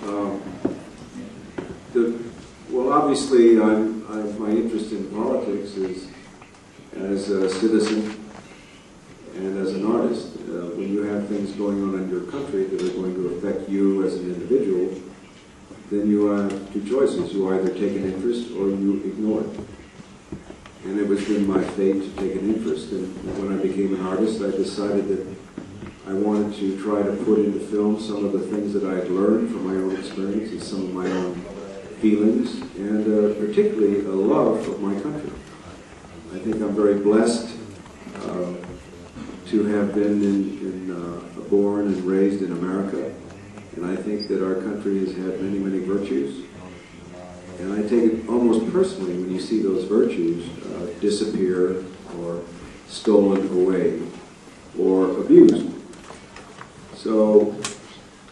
Um, well, obviously, my interest in politics is as a citizen and as an artist. When you have things going on in your country that are going to affect you as an individual, then you have two choices. You either take an interest or you ignore it. And it was been my fate to take an interest. And when I became an artist, I decided that I wanted to try to put into film some of the things that I had learned from my own experiences, some of my own feelings, and particularly a love of my country. I think I'm very blessed to have been born and raised in America, and I think that our country has had many, many virtues. And I take it almost personally when you see those virtues disappear or stolen away or abused. So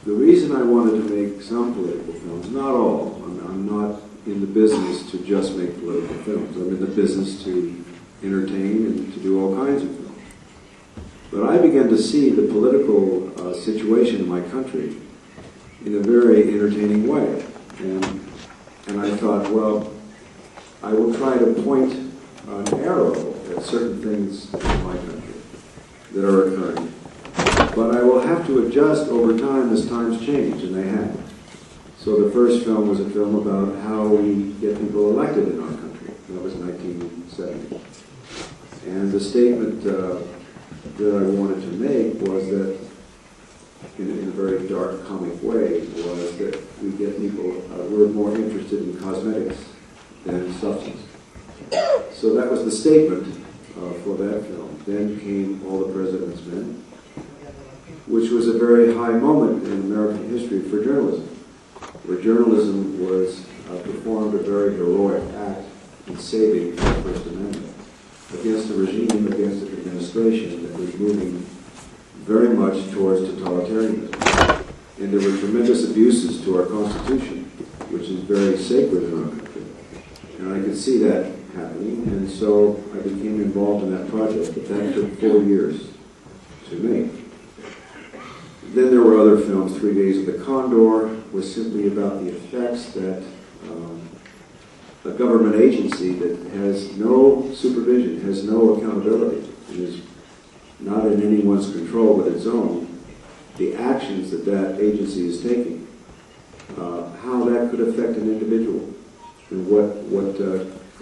the reason I wanted to make some political films, not all, I'm not in the business to just make political films. I'm in the business to entertain and to do all kinds of films. But I began to see the political situation in my country in a very entertaining way. And I thought, well, I will try to point an arrow at certain things in my country that are occurring. But I will have to adjust over time as times change, and they have. So the first film was a film about how we get people elected in our country. That was 1970. And the statement that I wanted to make was that, in a very dark, comic way, was that we get people, we're more interested in cosmetics than substance. So that was the statement for that film. Then came All the President's Men, which was a very high moment in American history for journalism, where journalism was performed a very heroic act in saving the First Amendment against a regime, against an administration that was moving very much towards totalitarianism. And there were tremendous abuses to our Constitution, which is very sacred in our country. And I could see that happening, and so I became involved in that project, but that took 4 years to make. Then there were other films. 3 Days of the Condor was simply about the effects that a government agency that has no supervision, has no accountability, and is not in anyone's control but its own, the actions that that agency is taking, how that could affect an individual, and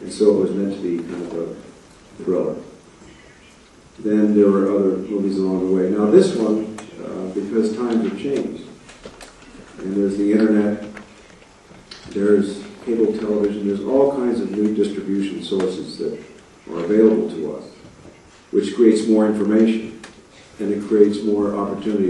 and so it was meant to be kind of a thriller. Then there were other movies along the way. Now this one, because times have changed, and there's the internet, there's cable television, there's all kinds of new distribution sources that are available to us, which creates more information, and it creates more opportunity